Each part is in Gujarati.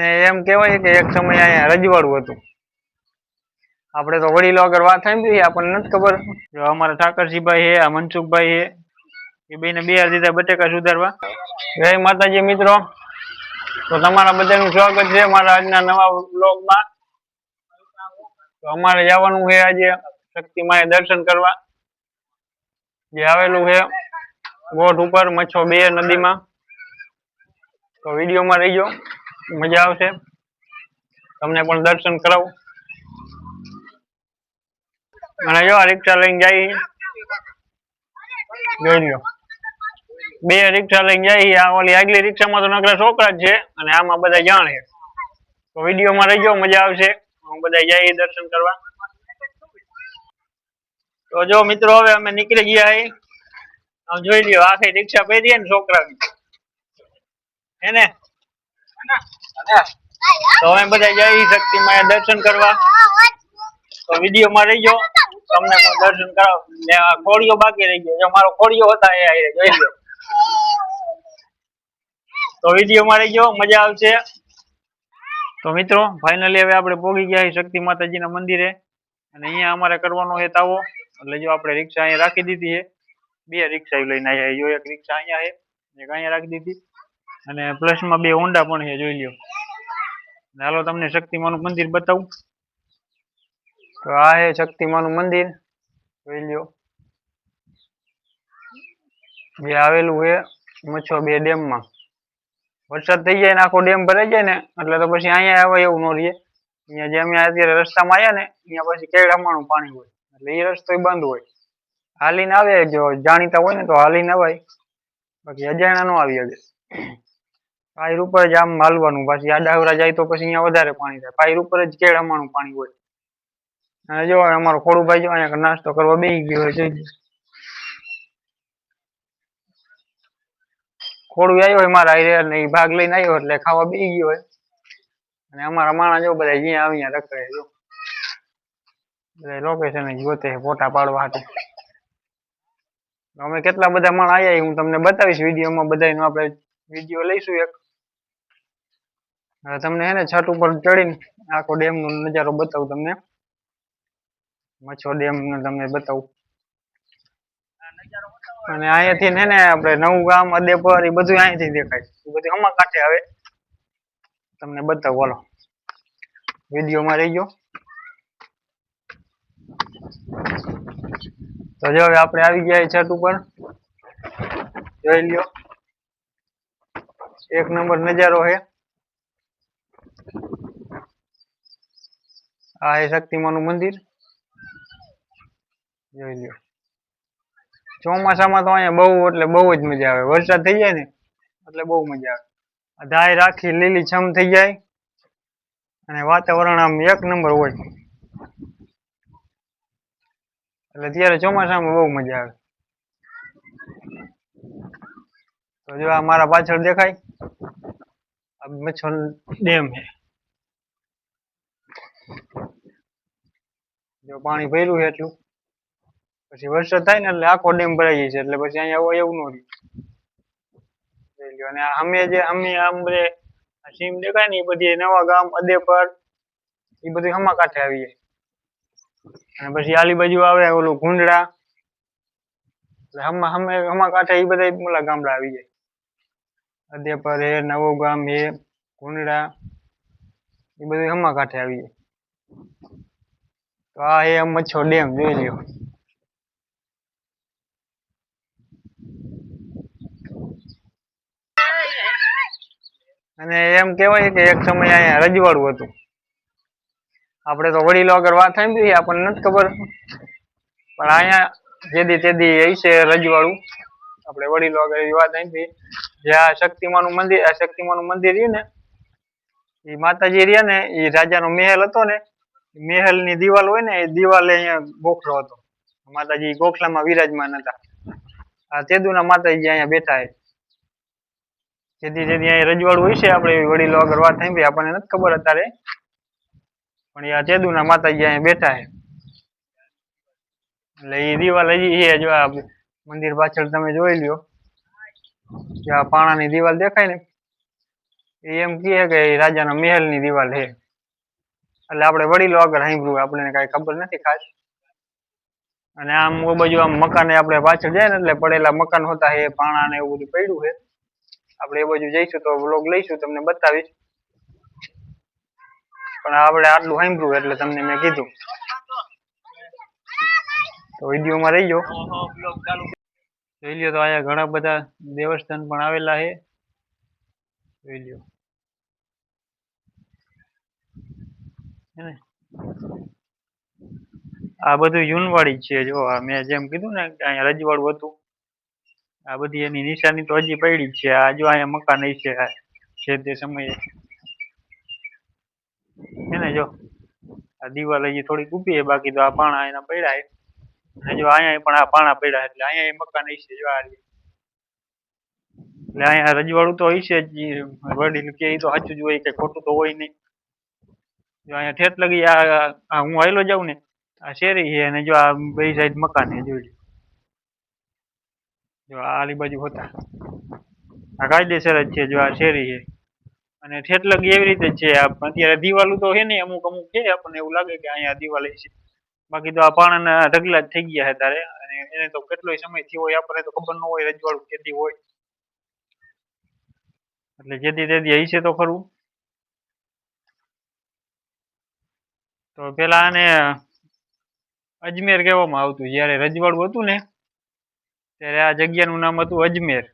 એમ કહેવાય કે એક સમય અહીંયા રજવાડું હતું. આપણે તો વડીલો આગળ વાત સાંભળી આપણને નથી ખબર. જો અમારા ઠાકરજીભાઈ હે, આ મનસુખભાઈ હે, એ બેને બે દીધા બટેકા સુધારવા. જય માતાજી મિત્રો, તો તમારા બધાનું સ્વાગત છે મારા આજના નવા બ્લોગમાં. તો અમારે જવાનું છે આજે શક્તિ માએ દર્શન કરવા, જે આવેલું છે ગોઠ ઉપર મચ્છો 2 નદીમાં. તો વિડીયોમાં રહીજો, મજા આવશે, તમને પણ દર્શન કરાવું. અને જો આ રિક્ષા લઈને જાય, જોઈ લો 2 રિક્ષા લઈને જાય. આ ઓલી આગલી રિક્ષામાં તો નકરા છોકરા જ છે અને આમાં બધા જાણ છે. તો વિડીયોમાં રહીજો, મજા આવશે, બધા જાય દર્શન કરવા. તો જો મિત્રો હવે અમે નીકળી ગયા. આમ જોઈ લ્યો આખી રિક્ષા પહેરીએ ને છોકરાની એને. તો અમે બધા જઈએ શક્તિ માએ દર્શન કરવા. તો વિડીયોમાં રહીજો, તમને પણ દર્શન કરાવો. ને આ ખોડિયો બાકી રહી ગયો, જો મારો ખોડિયો હતા એ આયે જોઈ લો. તો વિડીયોમાં રહીજો, મજા આવશે. તો મિત્રો ફાઇનલી હવે આપણે પહોંચી ગયા શક્તિ માતાજીના મંદિરે. અને અહીંયા અમારે કરવાનો છે તાવો. એટલે જો આપણે રિક્ષા અહીંયા રાખી દીધી છે. 2 રિક્ષા લઈને આવ્યા. જો એક રિક્ષા અહીંયા છે, એક અહીંયા રાખી દીધી, અને પ્લસમાં 2 હોન્ડા પણ છે, જોઈ લ્યો. હાલો તમને શક્તિમાનું મંદિર બતાવું. તો આ છે શક્તિમાનું મંદિર, જોઈ લ્યો, જે આવેલું છે મચ્છો 2 ડેમમાં. વરસાદ થઈ જાય ને આખો ડેમ ભરાઈ જાય ને એટલે તો પછી અહીંયા આવે એવું ન રહીએ. અહીંયા જે અમે અત્યારે રસ્તામાં આવ્યા ને અહીંયા પછી કેળામાનું પાણી હોય, એટલે એ રસ્તો બંધ હોય. હાલીને આવે, જો જાણીતા હોય ને તો હાલીને અવાય, બાકી અજાણ્યા ન આવી શકે. પાયર ઉપર જ આમ હાલવાનું, પાછી આડાવરા જાય તો પછી અહીંયા વધારે પાણી થાય. પાયર ઉપર જ કેળામાનું પાણી હોય. અને જો અમારો ખોડુભાઈ જો અહીંયા નાસ્તો કરવા બેસી ગયો હોય, જોઈ. ખોડું આવ્યો હોય મારા હારે ને એ ભાગ લઈને આવ્યો એટલે ખાવા બેસી ગયો હોય. અને અમારા માણસ જો બધા જ્યાં આવ્યા રખડે, જો બધા લોકેશન જોતે ફોટા પાડવા હતા. અમે કેટલા બધા માણસ આવ્યા હું તમને બતાવીશ વિડીયોમાં. બધાનો આપણે વિડીયો લઈશું એક. હવે તમને હે ને છત ઉપર ચડીને આખો ડેમનો નજારો બતાવું તમને. મચ્છો ડેમ તમને બતાવું. અને અહીંયાથી ને આપણે નવું ગામ અદેપર એ બધું અહીંયાથી દેખાય. એ બધું હમા કાંઠે આવે, તમને બતાવું. હાલો વિડીયોમાં રહીજો. તો જો હવે આપણે આવી ગયા છત ઉપર, જોઈ લ્યો, એક નંબર નજારો છે. આ છે શક્તિમાનું મંદિર, જોઈ લ્યો. ચોમાસામાં તો અહીંયા બહુ એટલે બહુ જ મજા આવે. વરસાદ થઈ જાય ને એટલે બહુ મજા આવે. ધાય રાખી લીલી છમ થઈ જાય અને વાતાવરણ આમ એક નંબર હોય. એટલે ત્યારે ચોમાસામાં બહુ મજા આવે. તો જો આ મારા પાછળ દેખાય આ મચ્છો ડેમ છે. જો પાણી ભર્યું છે એટલું, પછી વરસાદ થાય ને એટલે આખો ડેમ ભરાઈ જાય છે. એટલે પછી અહીંયા એવું ન રહ્યું. અને અમે જે આંબરે સીમ દેખાય ને એ બધી નવા ગામ અદેપર એ બધી હમા કાંઠે આવી જાય. અને પછી આલી બાજુ આવે ઓલું ગુંડડા, એટલે હમા કાંઠે એ બધા મોલા ગામડા આવી જાય. અદેપર હે, નવું ગામ હે, ગુંડડા એ બધું હમા કાંઠે આવી જાય. તો આ એ મચ્છો ડેમ, જોઈ લ્યો. અને એમ કહેવાય કે એક સમય અહીંયા રજવાડું હતું. આપણે તો વડીલો આગળ વાત સાંભળી આપણને નથી ખબર, પણ અહીંયા જેદી તેદી હશે રજવાડું. આપણે વડીલો આગળ એવી વાત સાંભળી. જે આ શક્તિમાનું મંદિર રહ્યું ને, એ માતાજી રહ્યા ને એ રાજાનો મહેલ હતો ને, મહેલ ની દિવાલ હોય ને એ દિવાલે અહીંયા ગોખલો હતો. માતાજી ગોખલામાં વિરાજમાન હતા. આ તેદુના માતાજી અહીંયા બેઠા છે. જેથી અહીંયા રજવાડું હોય છે. આપણે વડીલો આગળ વાત સાંભળી આપણને નથી ખબર અત્યારે, પણ આ તેદુના માતાજી અહીંયા બેઠા છે. એટલે એ દિવાલ હજી છે. જો આ મંદિર પાછળ તમે જોઈ લ્યો, જે આ પાણાની દિવાલ દેખાય ને એ એમ કહે કે એ રાજાના મહેલની દિવાલ છે. એટલે આપણે વડીલો આગળ સાંભળ્યું, આપણને કઈ ખબર નથી ખાસ. અને આમ ઓ બાજુ આમ મકાન આપણે પાછળ જાય ને એટલે પડેલા મકાન હોતા હે, પાણા ને એવું બધું પડ્યું છે. આપણે એ બાજુ જઈશું તો વ્લોગ લઈશું, તમને બતાવીશ. પણ આપણે આટલું સાંભળ્યું એટલે તમને મેં કીધું. તો વિડીયોમાં રહી ગયો. જોઈ લ્યો તો અહીંયા ઘણા બધા દેવસ્થાન પણ આવેલા છે. જોઈ લ્યો. આ બધું જૂનવાડી છે. જો મેં જેમ કીધું ને કે અહીંયા રજવાડું હતું, આ બધી એની નિશાની તો હજી પડી જ છે. આ જો અહીંયા મકાન છે જે તે સમયે એને જો આ દિવાલ હજી થોડીક ઊભી છે, બાકી તો આ પાણા એના પડ્યા છે. અને જો અહીંયા પણ આ પાણા પડ્યા એટલે અહીંયા મકાન છે. જો આ એટલે અહીંયા રજવાડું તો હશે જ. વડીલ કે તો સાચું જ હોય, કે ખોટું તો હોય નહીં. જો અહીંયા ઠેઠ લગી આ હું હાલ્યો જાઉં ને, આ શેરી છે, અને જો આ બે સાઈડ મકાન છે. જોઈ જો આ આલી બાજુ હતા, આ કાયદેસર જ છે. જો આ શેરી છે અને ઠેઠ લગી એવી રીતે જ છે. અત્યારે દિવાલું તો છે ને અમુક અમુક છે, આપણને એવું લાગે કે અહીંયા દિવાલ છે, બાકી તો આ પાણાના ઢગલા જ થઈ ગયા છે તારે. અને એને તો કેટલોય સમય થયો હોય, આપણને તો ખબર ન હોય રજવાડું કેદી હોય. એટલે જેથી તેથી હશે તો ખરું. તો પેલા આને અજમેર કહેવામાં આવતું. જયારે રજવાડું હતું ને ત્યારે આ જગ્યાનું નામ હતું અજમેર.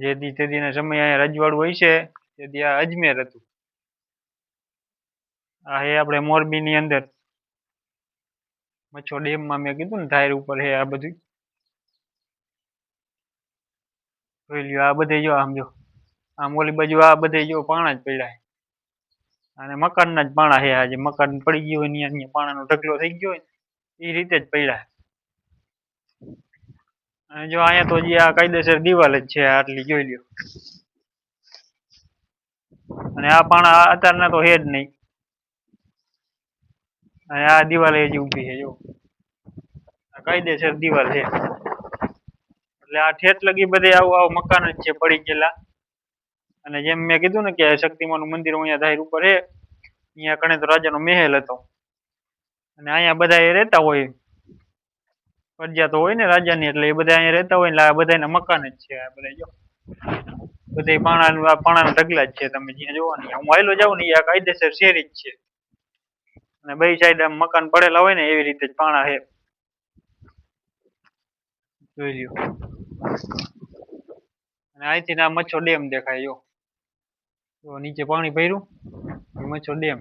જેથી તેદીના સમય અહીંયા રજવાડું હોય છે તેથી આ અજમેર હતું. આ હે આપણે મોરબીની અંદર મચ્છો ડેમમાં મેં કીધું ને ધાર ઉપર હે આ બધું. જોઈ લ્યો આ બધે જો આમ જો આમ ઓલી બાજુ આ બધે જો પાણા જ પડ્યા. અને મકાનના જ પાણા છે. આજે મકાન પડી ગયું હોય ત્યાં પાણાનો ઢગલો થઈ ગયો હોય એ રીતે જ પડ્યા. અને જો અહીંયા તો જે આ કાયદેસર દિવાલ જ છે આટલી, જોઈ લ્યો. અને આ પાણા અત્યારના તો હે જ નહીં. અને આ દિવાલ હજી ઊભી છે. જો આ કાયદેસર દિવાલ છે. એટલે આ ઠેઠ લગી બધે આવું આવું મકાન જ છે પડી ગયેલા. અને જેમ મેં કીધું ને કે શક્તિમાનું મંદિર અહીંયા ધાર ઉપર છે, અહીંયા કણે તો રાજાનો મહેલ હતો. અને અહીંયા બધા એ રહેતા હોય, પ્રજા તો હોય ને રાજાની, એટલે એ બધા અહીંયા રહેતા હોય. એટલે આ બધાના મકાન જ છે. આ બધા જો બધે પાણાના ઢગલા જ છે. તમે જ્યાં જોવો ને, હું હાલ્યો જાઉં ને આ કાયદેસર શેરી જ છે. અને બે સાઈડ આમ મકાન પડેલા હોય ને એવી રીતે જ પાણા છે. જોઈ લ્યો. અને અહીંથી આ મચ્છો ડેમ દેખાય. જો નીચે પાણી ભર્યું, મચ્છો ડેમ.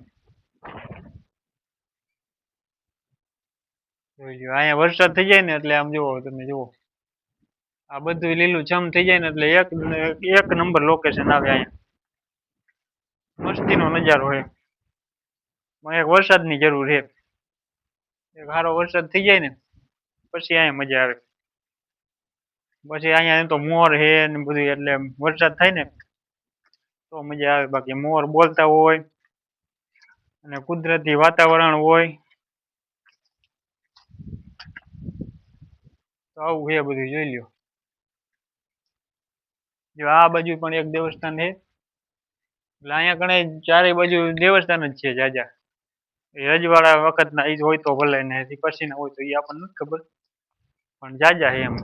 જોઈ લ્યો. અહીંયા વરસાદ થઈ જાય ને એટલે આમ જુઓ, તમે જુઓ આ બધું લીલું છમ થઈ જાય ને એટલે એક નંબર લોકેશન આવે. અહીંયા મસ્તીનો નજારો છે. એક વરસાદની જરૂર છે. એક સારો વરસાદ થઈ જાય ને પછી અહીંયા મજા આવે. પછી અહીંયા તો મોર હે ને બધું, એટલે વરસાદ થાય ને તો મજા આવે. બાકી મોર બોલતા હોય અને કુદરતી વાતાવરણ હોય તો આવું છે બધું. જોઈ લ્યો. જો આ બાજુ પણ એક દેવસ્થાન છે. એટલે અહીંયા કણે ચારે બાજુ દેવસ્થાન જ છે જાજા. રજવાડા વખતના ઈ હોય તો ભલે, ને પછી ના હોય તો એ આપણને નથી ખબર, પણ જાજા છે એમ.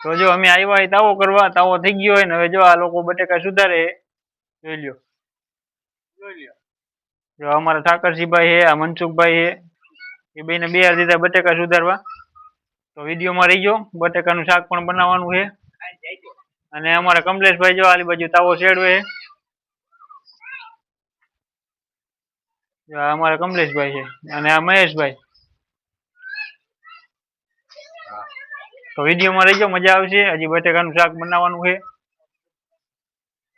તો જો અમે આવ્યા હોય તાવો કરવા, તાવો થઈ ગયો હોય ને હવે જો આ લોકો બટેકા સુધારે. જોઈ લ્યો. જો અમારા ઠાકરજીભાઈ હે, આ મનસુખભાઈ હે, એ બેને બે દીધા બટેકા સુધારવા. તો વિડીયોમાં રહી ગયો. બટેકાનું શાક પણ બનાવવાનું છે. અને અમારા કમલેશભાઈ જો આલી બાજુ તાવો શેડવે. અમારા કમલેશભાઈ છે અને આ મહેશભાઈ. તો વિડીયોમાં રહી ગયો, મજા આવશે. હજી બટેકાનું શાક બનાવવાનું છે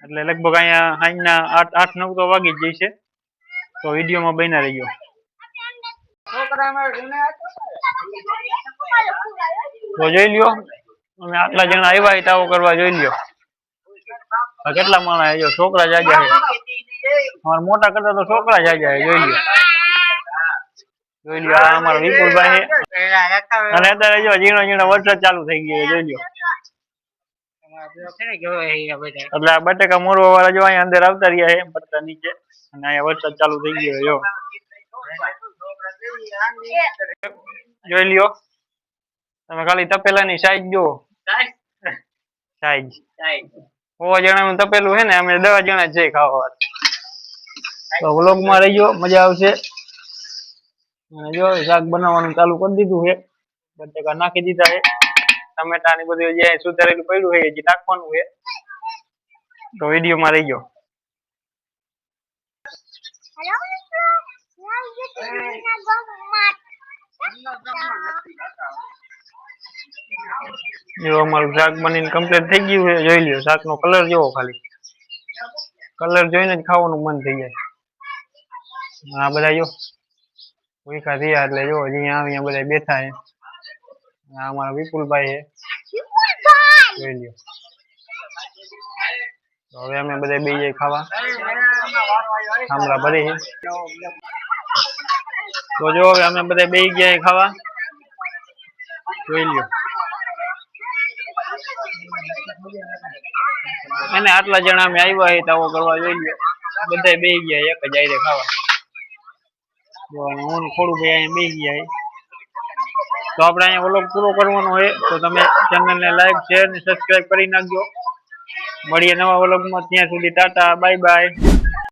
એટલે લગભગ અહીંયા સાંજના 8-9 તો વાગી જ જશે. તો વિડીયોમાં બન્યા રહી ગયો. તો જોઈ લ્યો, અમે આટલા જણા આવ્યા તાવો કરવા. જોઈ લ્યો કેટલા માણસ. જો છોકરા જાજા છે. અમારા મોટા કરતા તો છોકરા જાજા છે. જોઈ લ્યો. જોઈ લ્યો આ અમારા વિપુલભાઈ છે. અને અત્યારે જો ઝીણો ઝીણો વરસાદ ચાલુ થઈ ગયો. જોઈ લ્યો. એટલે આ બટેકા મોરવા વાળા જો અહીંયા અંદર આવતા રહ્યા છે પત્તા નીચે અને અહીંયા વરસાદ ચાલુ થઈ ગયો જો જોઈ લ્યો તમે ખાલી તપેલાની સાઈઝ જુઓ સાઈઝ 100 જણાનું તપેલું છે ને અમે 10 જણા જ છે ખાવા તો વ્લોગમાં રહીજો મજા આવશે અને જો શાક બનાવવાનું ચાલુ કરી દીધું છે બટેકા નાખી દીધા છે ટમેટા ને બધું જે સુધારેલું પડ્યું છે એ નાખવાનું છે તો વિડીયોમાં રહીજો જો અમારું શાક બનીને કમ્પ્લીટ થઈ ગયું છે જોઈ લ્યો શાક નો કલર જોવો ખાલી કલર જોઈને જ ખાવાનું મન થઈ જાય આ બધા જો ભૂખા થયા એટલે જો અહીંયા બધા બેઠા છે આ અમારા વિપુલભાઈ છે જોઈ લ્યો તો હવે અમે બધા બે જઈ ખાવા ખામલા ભરી છે તો જો હવે અમે બધા બે ગયા ખાવા જોઈ લ્યો અને આટલા જણા અમે આવ્યા છે તાવો કરવા જોઈ લ્યો બધા બે ગયા એક જ આયરે ખાવા હું થોડું ભાઈ અહીંયા બે ગયા તો આપણે અહીંયા વ્લોગ પૂરો કરવાનો હોય તો તમે ચેનલને લાઈક શેર અને સબસ્ક્રાઇબ કરી નાખજો મળીએ નવા વ્લોગમાં ત્યાં સુધી ટાટા બાય બાય